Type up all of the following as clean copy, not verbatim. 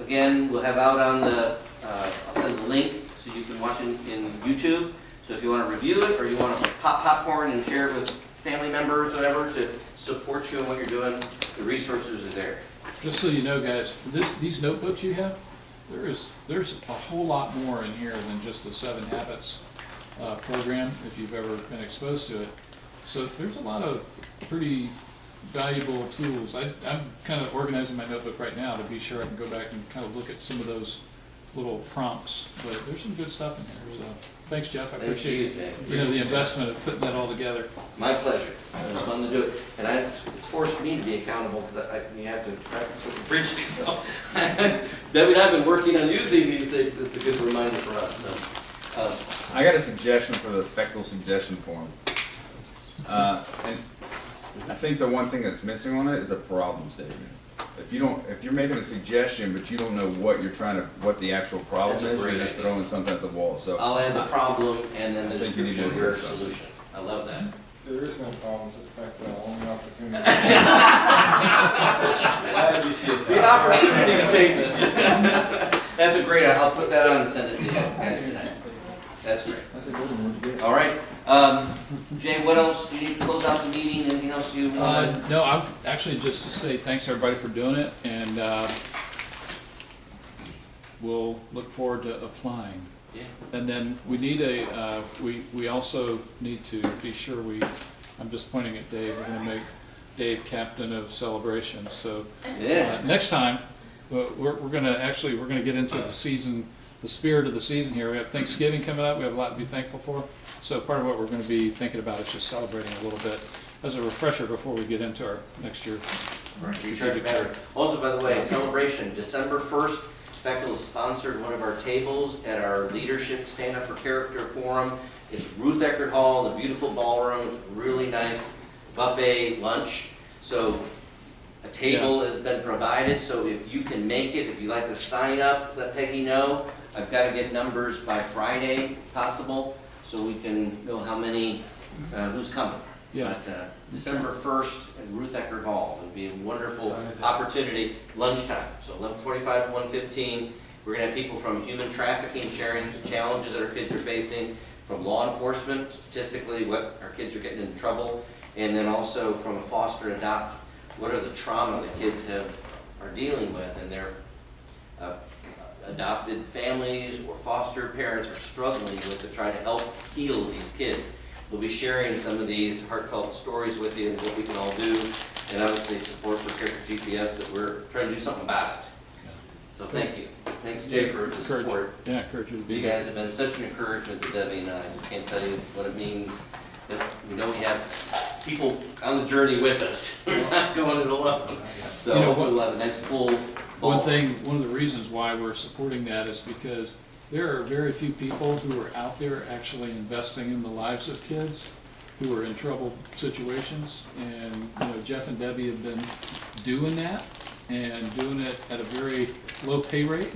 again, we'll have out on the, I'll send the link so you can watch it in YouTube. So if you want to review it, or you want to pop popcorn and share it with family members, whatever, to support you in what you're doing, the resources are there. Just so you know, guys, these notebooks you have, there's a whole lot more in here than just the 7 Habits program, if you've ever been exposed to it. So there's a lot of pretty valuable tools. I'm kind of organizing my notebook right now to be sure I can go back and kind of look at some of those little prompts, but there's some good stuff in there. So thanks, Jeff. I appreciate the investment of putting that all together. My pleasure. It was fun to do it, and it's forced me to be accountable because you have to practice what you're preaching. So Debbie and I have been working on using these things. It's a good reminder for us. So I got a suggestion for the Fechtel suggestion form, and I think the one thing that's missing on it is a problem statement. If you're making a suggestion, but you don't know what the actual problem is, you're just throwing something at the wall. So I'll add the problem and then the description of your solution. I love that. There is no problems at Fechtel, only opportunity. The opportunity statement. That's a great, I'll put that on and send it to you guys tonight. That's great. That's a good one. All right. Jay, what else? Do you need to close out the meeting? Anything else you want? No, I'm actually just to say thanks everybody for doing it, and we'll look forward to applying. Yeah. And then we need we also need to be sure I'm just pointing at Dave, we're going to make Dave captain of celebrations. So next time, we're going to get into the season, the spirit of the season here. We have Thanksgiving coming up. We have a lot to be thankful for. So part of what we're going to be thinking about is just celebrating a little bit as a refresher before we get into our next year. Also, by the way, celebration, December 1st, Fechtel has sponsored one of our tables at our Leadership Stand Up for Character Forum. It's Ruth Eckerd Hall, the beautiful ballroom. It's really nice buffet lunch. So a table has been provided, so if you can make it, if you'd like to sign up, let Peggy know. I've got to get numbers by Friday, if possible, so we can know how many, who's coming. Yeah. But December 1st at Ruth Eckerd Hall. It'll be a wonderful opportunity, lunchtime, so 11:45 to 1:15. We're going to have people from human trafficking sharing challenges that our kids are facing, from law enforcement, statistically what our kids are getting into trouble, and then also from a foster adopt, what are the trauma the kids are dealing with, and their adopted families or foster parents are struggling with to try to help heal these kids. We'll be sharing some of these heartfelt stories with you and what we can all do, and obviously support for Character GPS that we're trying to do something about it. So thank you. Thanks, Jay, for the support. Yeah, encourage you to be You guys have been such an encouragement to Debbie and I. Just can't tell you what it means that we know we have people on the journey with us. We're not going it alone. So we'll have a nice full ball. One of the reasons why we're supporting that is because there are very few people who are out there actually investing in the lives of kids who are in troubled situations. And Jeff and Debbie have been doing that and doing it at a very low pay rate.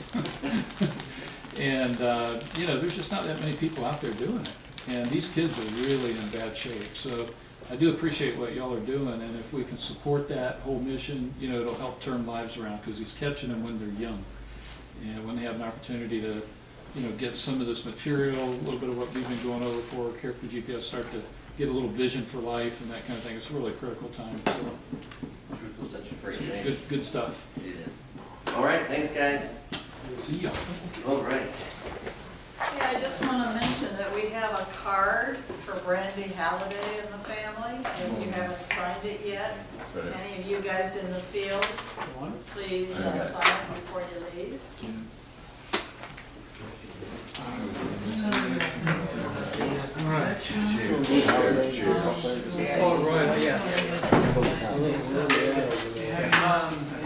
And there's just not that many people out there doing it. And these kids are really in bad shape. So I do appreciate what y'all are doing, and if we can support that whole mission, it'll help turn lives around, because he's catching them when they're young. And when they have an opportunity to, get some of this material, a little bit of what we've been going over for Character GPS, start to get a little vision for life and that kind of thing. It's a really critical time. So Such a great day. good stuff. It is. All right, thanks, guys. See ya. All right. Yeah, I just want to mention that we have a card for Brandy Halliday and the family, and you haven't signed it yet. Any of you guys in the field, please sign it before you leave. All right.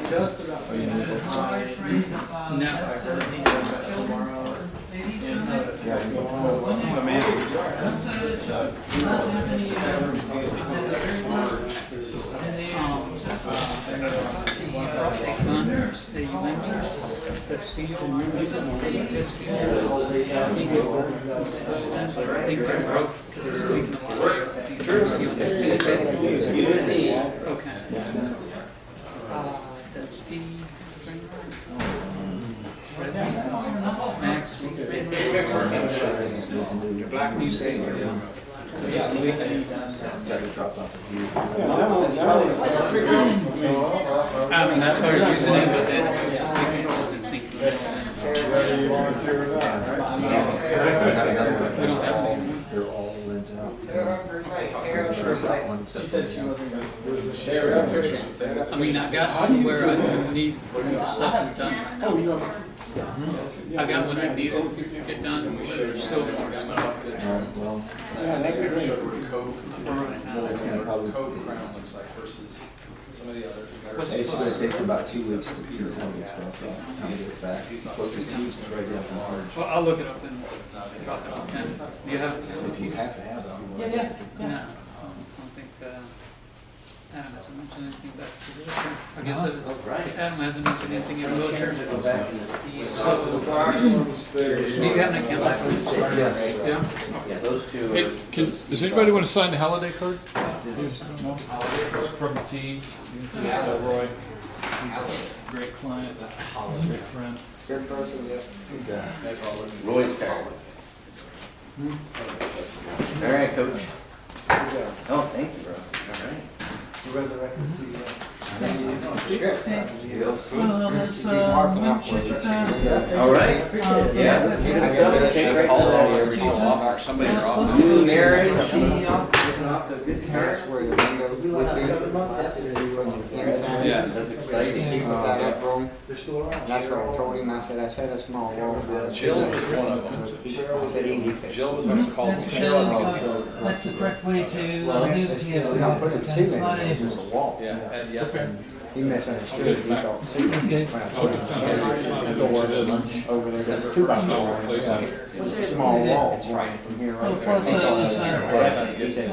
Just about. Max. Black music. Yeah, we can. I mean, I started using it, but then it just wasn't synced in. Whether you volunteer or not, right? We don't have any. They're all lent out. She said she wasn't gonna. I mean, I got to where I need stuff done. Oh, you know. I got what I needed to get done, and we're still doing stuff. Well, Yeah, that'd be great. For right now. it's gonna probably, crown looks like versus some of the others. basically it takes about 2 weeks to pure time to stuff out, to get it back. Closest 2 weeks is right down from March. Well, I'll look it up and drop it off. And you have it? If you have to have it. No, I don't think, Adam hasn't mentioned anything back to this. I guess That's right. Adam hasn't mentioned anything in wheelchair. Go back into Steve. Do you have an account? Yeah. Yeah. Yeah, those two Hey, are. does anybody want to sign the holiday card? No? From the team, Roy. He's a great client, a great friend. Good person, yeah. Roy's card. All right, coach. Oh, thank you, bro. All right. You resurrected the CEO. Well, let's, mention it, All right. Yeah, this is good stuff. Kate calls me every so often, or somebody in her office. Mary, she off to a good start. That's where the windows would be. Yeah, that's exciting. He put that up wrong. They're still around. That's what I told him. I said a small wall. Jill was one of them. He said easy fix. Jill was on call. that's because, that's the correct way to do the TFC Now put office, some because it's cement not in, it's able. just a wall. Yeah, yes. He misunderstood. He thought cement. Okay. When I put a door over there, that's 2x4. It's a small wall from here Well, right plus, there. I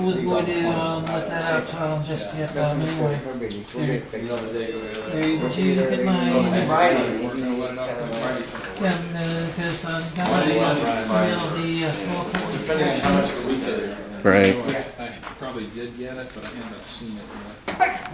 was going to, let that out, just yet, anyway. No biggie. We'll get it fixed. There you go, you get my, because I got the small portion. Right. I probably did get it, but I haven't seen it yet.